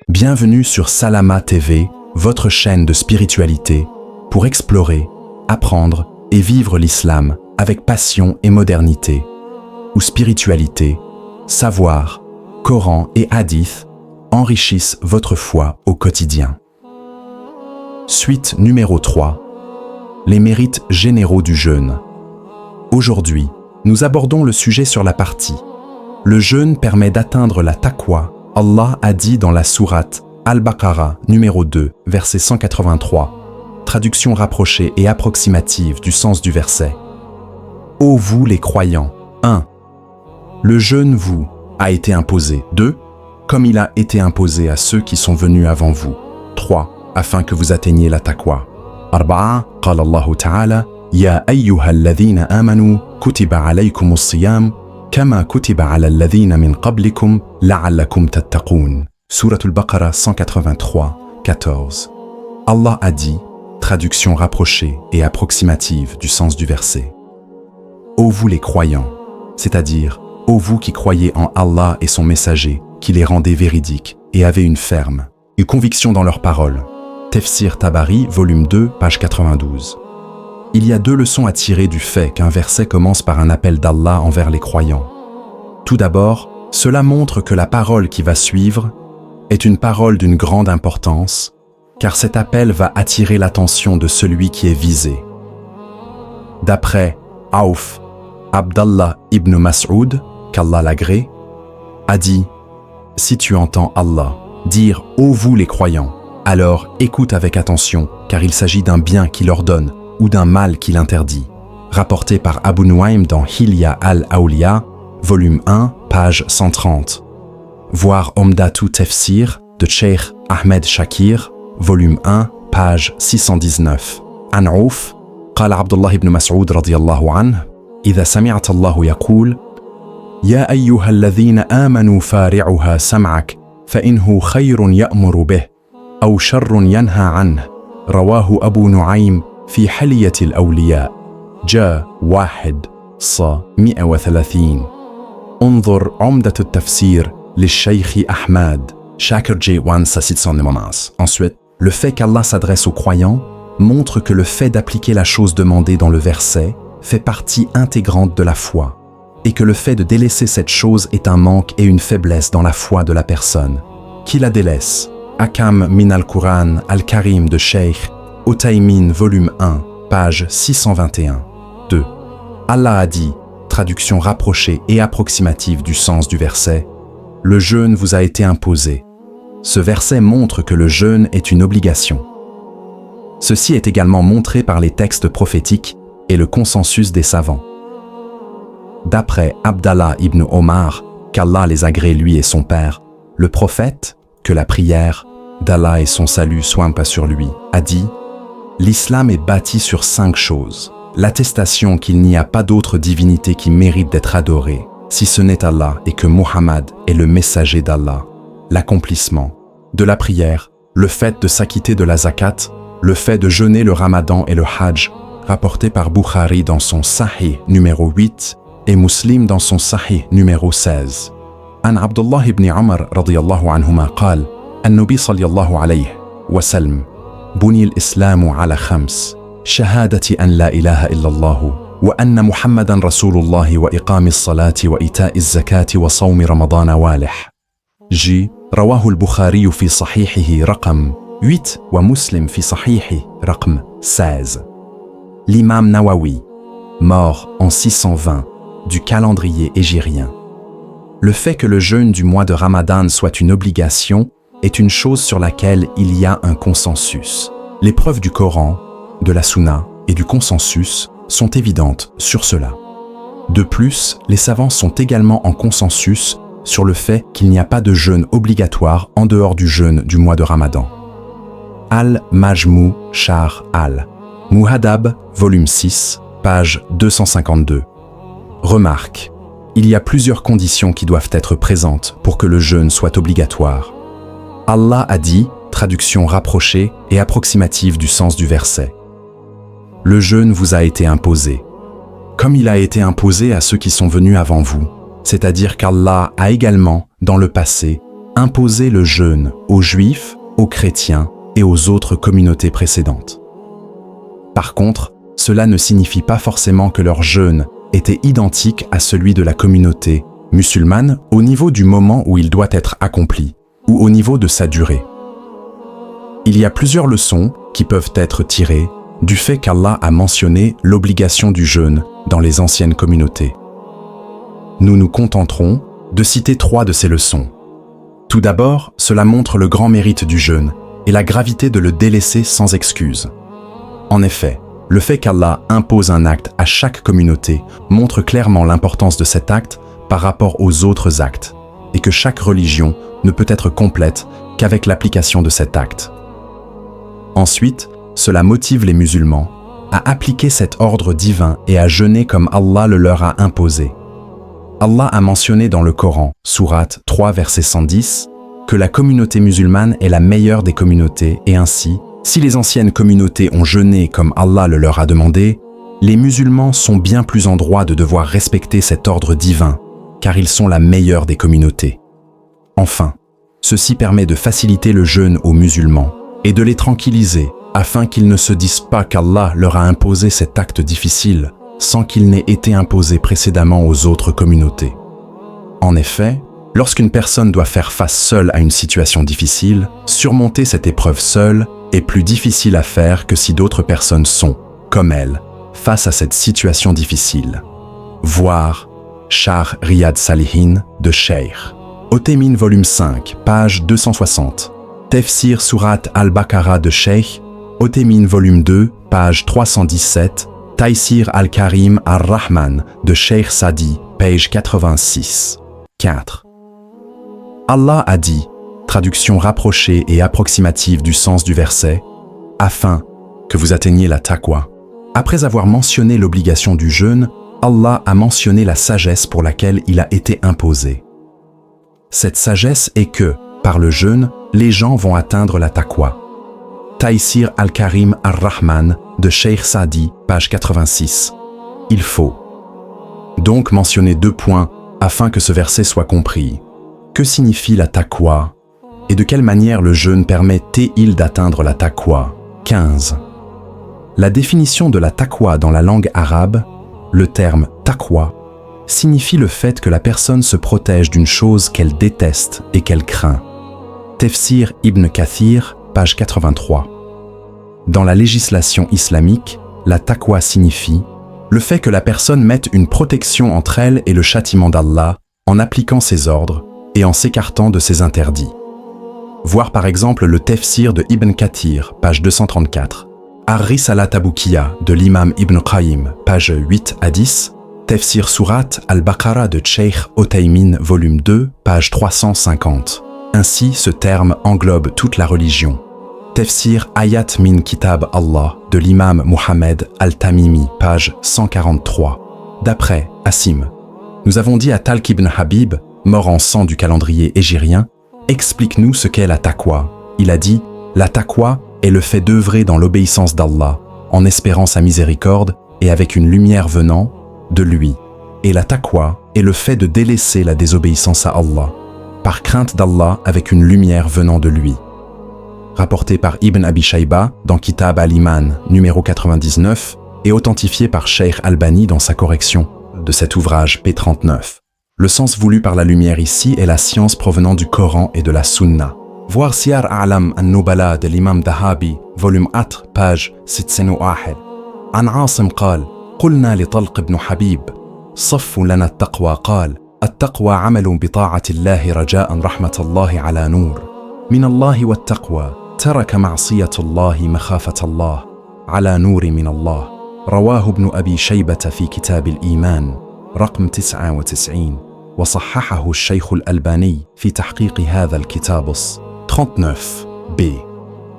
Bienvenue sur Salama TV, votre chaîne de spiritualité, pour explorer, apprendre et vivre l'islam avec passion et modernité, où spiritualité, savoir, Coran et hadith enrichissent votre foi au quotidien. Suite numéro 3. Les mérites généraux du jeûne. Aujourd'hui, nous abordons le sujet sur la partie « Le jeûne permet d'atteindre la taqwa ». Allah a dit dans la sourate Al-Baqarah numéro 2, verset 183, traduction rapprochée et approximative du sens du verset. Ô vous les croyants, 1. Le jeûne vous a été imposé. 2. Comme il a été imposé à ceux qui sont venus avant vous. 3. Afin que vous atteigniez la taqwa. 4. قال الله تعالى يا أيها الذين آمنوا كتب عليكم الصيام كما كتب على الذين من قبلكم لعلكم تتقون. Sourate Al-Baqarah 183, 14. Allah a dit, traduction rapprochée et approximative du sens du verset. Ô vous les croyants, c'est-à-dire ô vous qui croyez en Allah et son messager, qui les rendait véridiques et avaient une ferme, une conviction dans leurs paroles. Tafsir Tabari, volume 2, page 92. Il y a 2 leçons à tirer du fait qu'un verset commence par un appel d'Allah envers les croyants. Tout d'abord, cela montre que la parole qui va suivre est une parole d'une grande importance, car cet appel va attirer l'attention de celui qui est visé. D'après Auf, Abdallah ibn Mas'ud, qu'Allah l'agrée, a dit « Si tu entends Allah dire « Ô vous les croyants », alors écoute avec attention, car il s'agit d'un bien qu'il ordonne ou d'un mal qu'il interdit. Rapporté par Abu Nuaym dans Hilya al-Awliya, volume 1, page 130. Voir Omdatu Tafsir de Cheikh Ahmed Shakir, volume 1, page 619. An Auf, قال عبد الله بن مسعود رضي الله عنه: إذا سمعت الله يقول: يا أيها الذين آمنوا فارعها سمعك فإنه خير يأمر به أو شر ينهى عنه. رواه أبو نعيم في حلية الأولياء. جاء 1 ص 130. انظر عمدة التفسير للشيخ أحمد Shakir J1 690. Ensuite, le fait qu'Allah s'adresse aux croyants montre que le fait d'appliquer la chose demandée dans le verset fait partie intégrante de la foi, et que le fait de délaisser cette chose est un manque et une faiblesse dans la foi de la personne. Qui la délaisse? Akam min al-Quran al-Karim de Cheikh Utaymin, volume 1, page 621. 2. Allah a dit, traduction rapprochée et approximative du sens du verset, « Le jeûne vous a été imposé ». Ce verset montre que le jeûne est une obligation. Ceci est également montré par les textes prophétiques et le consensus des savants. D'après Abdallah ibn Omar, qu'Allah les agrée lui et son père, le prophète, que la prière d'Allah et son salut soient pas sur lui, a dit « L'islam est bâti sur 5 choses. L'attestation qu'il n'y a pas d'autre divinité qui mérite d'être adorée, si ce n'est Allah et que Muhammad est le messager d'Allah. L'accomplissement de la prière, le fait de s'acquitter de la zakat, le fait de jeûner le ramadan et le hajj, rapporté par Bukhari dans son Sahih numéro 8 et Muslim dans son Sahih numéro 16. An Abdullah ibn Umar radiyallahu anhuma قال النبي صلى الله عليه وسلم بني الإسلام على 5 شهادة أن لا إله إلا الله وأن محمدا رسول الله وإقام الصلاة وإيتاء الزكاة وصوم رمضان والح. J. رواه البخاري في صحيحه رقم 8 ومسلم في صحيحه رقم 16. L'imam Nawawi, mort en 620 du calendrier hégirien. Le fait que le jeûne du mois de Ramadan soit une obligation est une chose sur laquelle il y a un consensus. Les preuves du Coran, de la Sunna et du consensus sont évidentes sur cela. De plus, les savants sont également en consensus sur le fait qu'il n'y a pas de jeûne obligatoire en dehors du jeûne du mois de Ramadan. Al-Majmou Shar Al-Muhadab, volume 6, page 252. Remarque, il y a plusieurs conditions qui doivent être présentes pour que le jeûne soit obligatoire. Allah a dit, traduction rapprochée et approximative du sens du verset. Le jeûne vous a été imposé. comme il a été imposé à ceux qui sont venus avant vous, c'est-à-dire qu'Allah a également, dans le passé, imposé le jeûne aux Juifs, aux chrétiens et aux autres communautés précédentes. Par contre, cela ne signifie pas forcément que leur jeûne était identique à celui de la communauté musulmane au niveau du moment où il doit être accompli ou au niveau de sa durée. Il y a plusieurs leçons qui peuvent être tirées du fait qu'Allah a mentionné l'obligation du jeûne dans les anciennes communautés. Nous nous contenterons de citer 3 de ces leçons. Tout d'abord, cela montre le grand mérite du jeûne et la gravité de le délaisser sans excuse. En effet, le fait qu'Allah impose un acte à chaque communauté montre clairement l'importance de cet acte par rapport aux autres actes, et que chaque religion ne peut être complète qu'avec l'application de cet acte. Ensuite, cela motive les musulmans à appliquer cet ordre divin et à jeûner comme Allah le leur a imposé. Allah a mentionné dans le Coran, sourate 3, verset 110, que la communauté musulmane est la meilleure des communautés et ainsi, si les anciennes communautés ont jeûné comme Allah le leur a demandé, les musulmans sont bien plus en droit de devoir respecter cet ordre divin, car ils sont la meilleure des communautés. Enfin, ceci permet de faciliter le jeûne aux musulmans et de les tranquilliser afin qu'ils ne se disent pas qu'Allah leur a imposé cet acte difficile sans qu'il n'ait été imposé précédemment aux autres communautés. En effet, lorsqu'une personne doit faire face seule à une situation difficile, surmonter cette épreuve seule est plus difficile à faire que si d'autres personnes sont, comme elle, face à cette situation difficile. Voir Char Riyad Salihin de Cheikh. Othaymin volume 5, page 260. Tafsir Surat al-Baqarah de Cheikh. Othaymin volume 2, page 317. Taysir al-Karim ar-Rahman de Cheikh Sadi, page 86. 4. Allah a dit, traduction rapprochée et approximative du sens du verset, afin que vous atteigniez la taqwa. Après avoir mentionné l'obligation du jeûne, Allah a mentionné la sagesse pour laquelle il a été imposé. Cette sagesse est que, par le jeûne, les gens vont atteindre la taqwa. Taysir al-Karim ar-Rahman de Cheikh Sadi, page 86. Il faut donc mentionner 2 points afin que ce verset soit compris. Que signifie la taqwa et de quelle manière le jeûne permet-il d'atteindre la taqwa? 15. La définition de la taqwa dans la langue arabe, le terme taqwa, signifie le fait que la personne se protège d'une chose qu'elle déteste et qu'elle craint. Tafsir Ibn Kathir, page 83. Dans la législation islamique, la taqwa signifie le fait que la personne mette une protection entre elle et le châtiment d'Allah en appliquant ses ordres et en s'écartant de ses interdits. Voir par exemple le Tafsir de Ibn Kathir, page 234. Ar-Risalat Taboukiya de l'imam Ibn Qayyim, page 8 à 10. Tafsir Surat al-Baqarah de Cheikh Othaymin, volume 2, page 350. Ainsi, ce terme englobe toute la religion. Tafsir Ayat min Kitab Allah de l'imam Muhammad al-Tamimi, page 143. D'après Asim, nous avons dit à Talq ibn Habib, mort en 100 du calendrier hégirien, explique-nous ce qu'est la taqwa. Il a dit, la taqwa est le fait d'œuvrer dans l'obéissance d'Allah, en espérant sa miséricorde et avec une lumière venant de lui. Et la taqwa est le fait de délaisser la désobéissance à Allah, par crainte d'Allah avec une lumière venant de lui. Rapporté par Ibn Abi Shayba dans Kitab al-Iman, numéro 99, et authentifié par Cheikh Albani dans sa correction de cet ouvrage P39. Le sens voulu par la lumière ici est la science provenant du Coran et de la Sunna. Voir Siyar A'lam al-Nubala de l'imam Dahabi, volume 4, page 601. عن عاصم قال: قلنا لطلق بن حبيب: صفوا لنا التقوى. قال: التقوى عمل بطاعة الله رجاء رحمة الله على نور من الله، والتقوى ترك معصية الله مخافة الله على نور من الله. رواه ابن أبي شيبة في كتاب الإيمان رقم 99 وصححه الشيخ الألباني في تحقيق هذا الكتاب. 39b.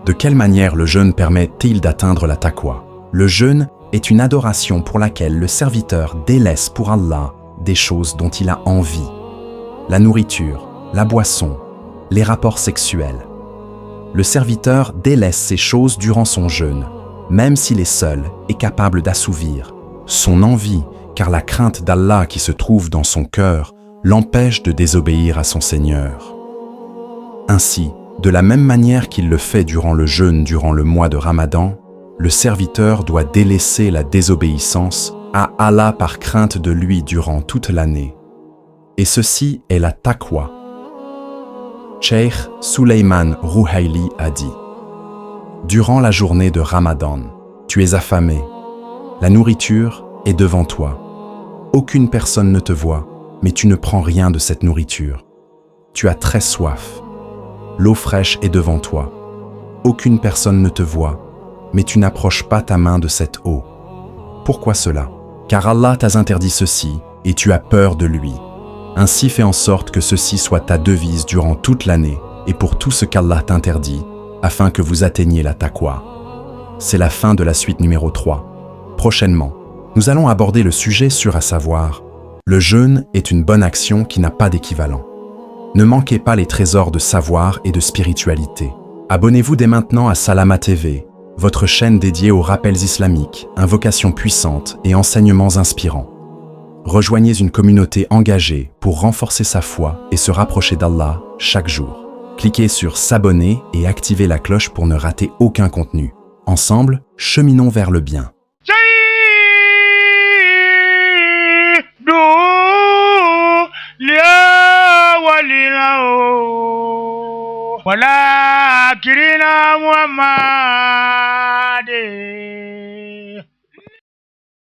De quelle manière le jeûne permet-il d'atteindre la taqwa? Le jeûne est une adoration pour laquelle le serviteur délaisse pour Allah des choses dont il a envie. La nourriture, la boisson, les rapports sexuels. Le serviteur délaisse ces choses durant son jeûne, même s'il est seul et capable d'assouvir son envie car la crainte d'Allah qui se trouve dans son cœur l'empêche de désobéir à son Seigneur. Ainsi, de la même manière qu'il le fait durant le jeûne durant le mois de Ramadan, le serviteur doit délaisser la désobéissance à Allah par crainte de lui durant toute l'année. Et ceci est la taqwa. Cheikh Suleyman Rouhaili a dit: durant la journée de Ramadan, tu es affamé. La nourriture est devant toi. Aucune personne ne te voit, mais tu ne prends rien de cette nourriture. Tu as très soif. L'eau fraîche est devant toi. Aucune personne ne te voit, mais tu n'approches pas ta main de cette eau. Pourquoi cela? Car Allah t'a interdit ceci, et tu as peur de lui. Ainsi fais en sorte que ceci soit ta devise durant toute l'année, et pour tout ce qu'Allah t'interdit, afin que vous atteigniez la taqwa. C'est la fin de la suite numéro 3. Prochainement, nous allons aborder le sujet sur à savoir: le jeûne est une bonne action qui n'a pas d'équivalent. Ne manquez pas les trésors de savoir et de spiritualité. Abonnez-vous dès maintenant à Salama TV, votre chaîne dédiée aux rappels islamiques, invocations puissantes et enseignements inspirants. Rejoignez une communauté engagée pour renforcer sa foi et se rapprocher d'Allah chaque jour. Cliquez sur s'abonner et activez la cloche pour ne rater aucun contenu. Ensemble, cheminons vers le bien. ولكننا